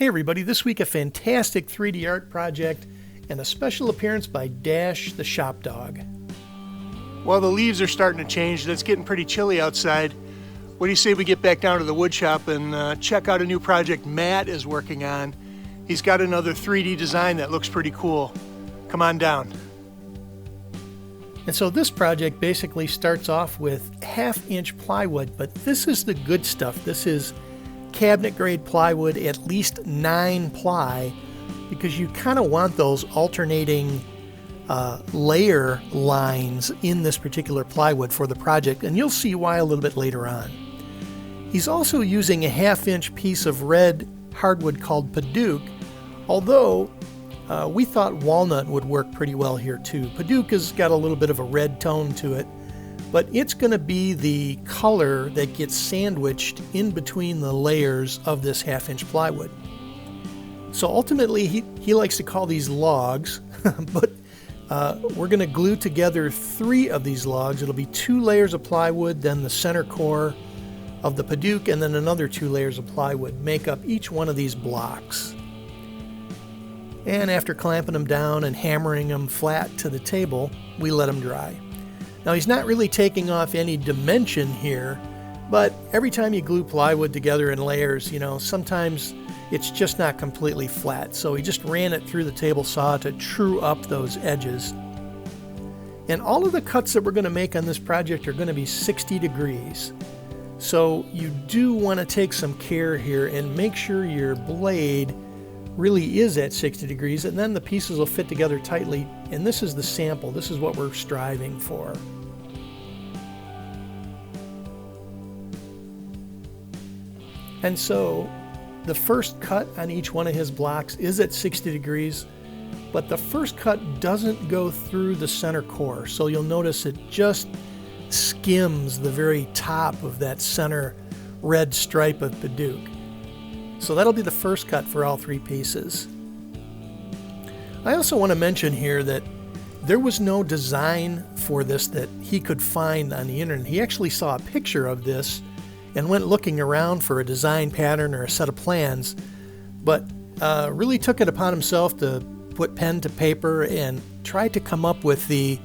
Hey everybody, this week a fantastic 3D art project and a special appearance by Dash the Shop Dog. Well, the leaves are starting to change. It's getting pretty chilly outside. What do you say we get back down to the wood shop and check out a new project Matt is working on? He's got another 3D design that looks pretty cool. Come on down. And so this project basically starts off with 1/2 inch plywood, but this is the good stuff. This is cabinet grade plywood, at least 9 ply, because you kind of want those alternating layer lines in this particular plywood for the project, and you'll see why a little bit later on. He's also using a 1/2 inch piece of red hardwood called Paduke, although we thought walnut would work pretty well here too. Paduke has got a little bit of a red tone to it, but it's going to be the color that gets sandwiched in between the layers of this 1/2 inch plywood. So ultimately he likes to call these logs, but we're going to glue together 3 of these logs. It'll be 2 layers of plywood, then the center core of the Paduke, and then another 2 layers of plywood make up each one of these blocks. And after clamping them down and hammering them flat to the table, we let them dry. Now he's not really taking off any dimension here, but every time you glue plywood together in layers, sometimes it's just not completely flat. So he just ran it through the table saw to true up those edges. And all of the cuts that we're going to make on this project are going to be 60 degrees. So you do want to take some care here and make sure your blade really is at 60 degrees, and then the pieces will fit together tightly. And this is the sample. This is what we're striving for. And so the first cut on each one of his blocks is at 60 degrees, but the first cut doesn't go through the center core. So you'll notice it just skims the very top of that center red stripe of Paduke. So that'll be the first cut for all 3 pieces. I also want to mention here that there was no design for this that he could find on the internet. He actually saw a picture of this and went looking around for a design pattern or a set of plans, but really took it upon himself to put pen to paper and try to come up with the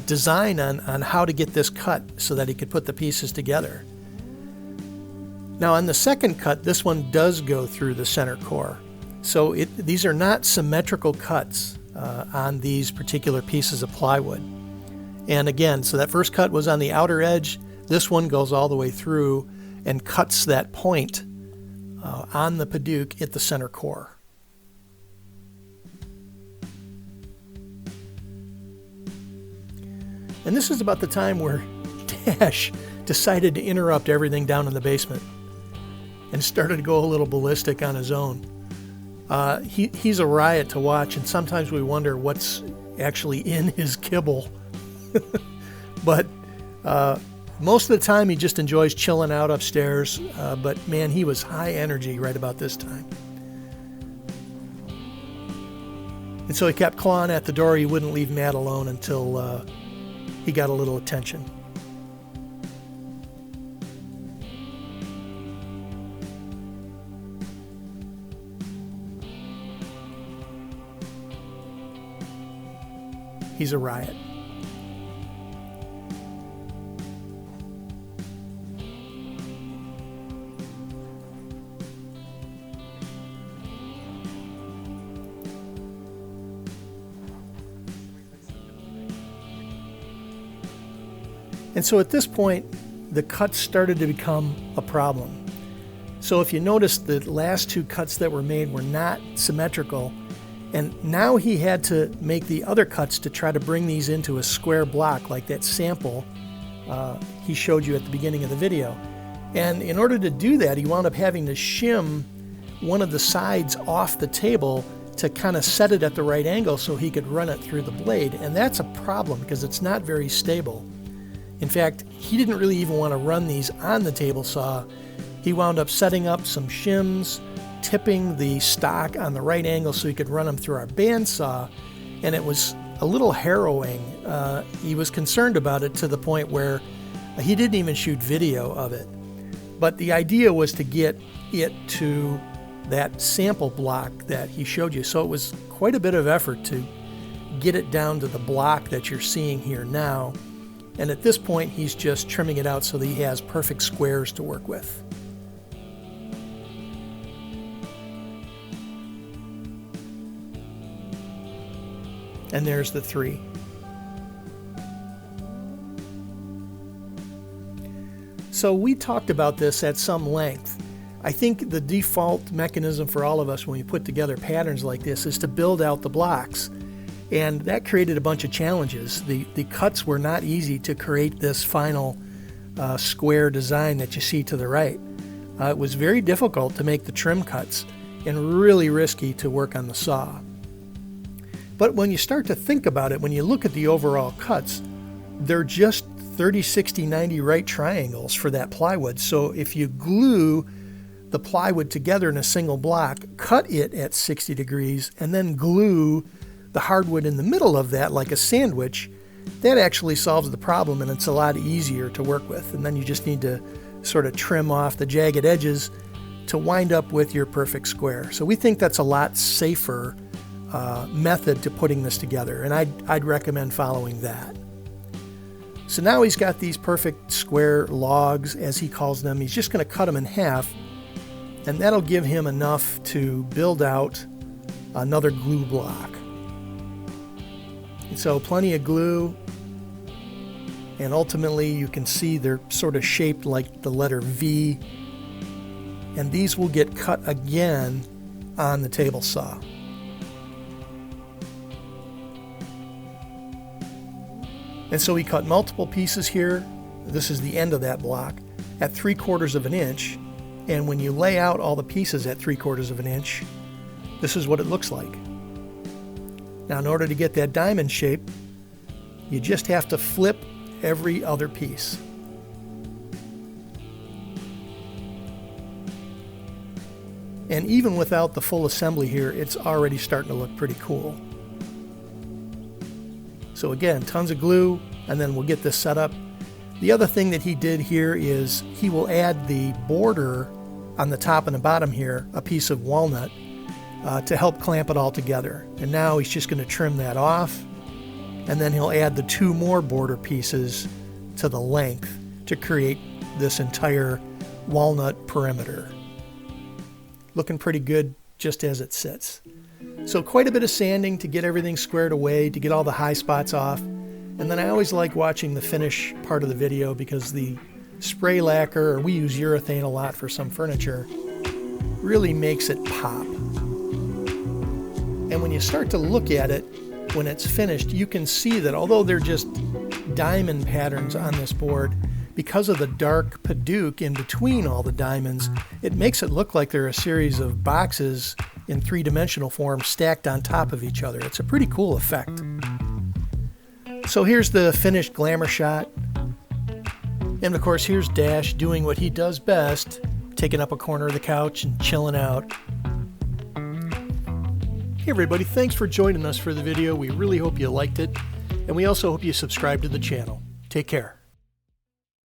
design on how to get this cut so that he could put the pieces together. Now on the second cut, this one does go through the center core. So these are not symmetrical cuts on these particular pieces of plywood. And again, so that first cut was on the outer edge. This one goes all the way through and cuts that point on the Paduke at the center core. And this is about the time where Dash decided to interrupt everything down in the basement and started to go a little ballistic on his own. He's a riot to watch, and sometimes we wonder what's actually in his kibble. But most of the time he just enjoys chilling out upstairs, but man, he was high energy right about this time. And so he kept clawing at the door. He wouldn't leave Matt alone until he got a little attention. He's a riot. And so at this point, the cuts started to become a problem. So if you notice, the last 2 cuts that were made were not symmetrical. And now he had to make the other cuts to try to bring these into a square block like that sample he showed you at the beginning of the video. And in order to do that, he wound up having to shim one of the sides off the table to kind of set it at the right angle so he could run it through the blade. And that's a problem because it's not very stable. In fact, he didn't really even want to run these on the table saw. He wound up setting up some shims, tipping the stock on the right angle so he could run them through our bandsaw, and it was a little harrowing. He was concerned about it to the point where he didn't even shoot video of it. But the idea was to get it to that sample block that he showed you. So it was quite a bit of effort to get it down to the block that you're seeing here now. And at this point, he's just trimming it out so that he has perfect squares to work with. And there's the 3. So we talked about this at some length. I think the default mechanism for all of us when we put together patterns like this is to build out the blocks. And that created a bunch of challenges. The cuts were not easy to create this final square design that you see to the right. It was very difficult to make the trim cuts and really risky to work on the saw. But when you start to think about it, when you look at the overall cuts, they're just 30, 60, 90 right triangles for that plywood. So if you glue the plywood together in a single block, cut it at 60 degrees, and then glue the hardwood in the middle of that like a sandwich, that actually solves the problem, and it's a lot easier to work with. And then you just need to sort of trim off the jagged edges to wind up with your perfect square. So we think that's a lot safer method to putting this together, and I'd recommend following that. So now he's got these perfect square logs, as he calls them. He's just going to cut them in half, and that'll give him enough to build out another glue block. And so plenty of glue, and ultimately you can see they're sort of shaped like the letter V, and these will get cut again on the table saw. And so we cut multiple pieces here. This is the end of that block at 3/4 of an inch. And when you lay out all the pieces at 3/4 of an inch, this is what it looks like. Now, in order to get that diamond shape, you just have to flip every other piece. And even without the full assembly here, it's already starting to look pretty cool. So again, tons of glue, and then we'll get this set up. The other thing that he did here is he will add the border on the top and the bottom here, a piece of walnut, to help clamp it all together. And now he's just going to trim that off, and then he'll add the 2 more border pieces to the length to create this entire walnut perimeter. Looking pretty good just as it sits. So quite a bit of sanding to get everything squared away, to get all the high spots off. And then I always like watching the finish part of the video because the spray lacquer, or we use urethane a lot for some furniture, really makes it pop. And when you start to look at it, when it's finished, you can see that although they're just diamond patterns on this board, because of the dark Paduke in between all the diamonds, it makes it look like they're a series of boxes in 3-dimensional form stacked on top of each other. It's a pretty cool effect. So here's the finished glamour shot. And of course, here's Dash doing what he does best, taking up a corner of the couch and chilling out. Hey everybody, thanks for joining us for the video. We really hope you liked it, and we also hope you subscribe to the channel. Take care.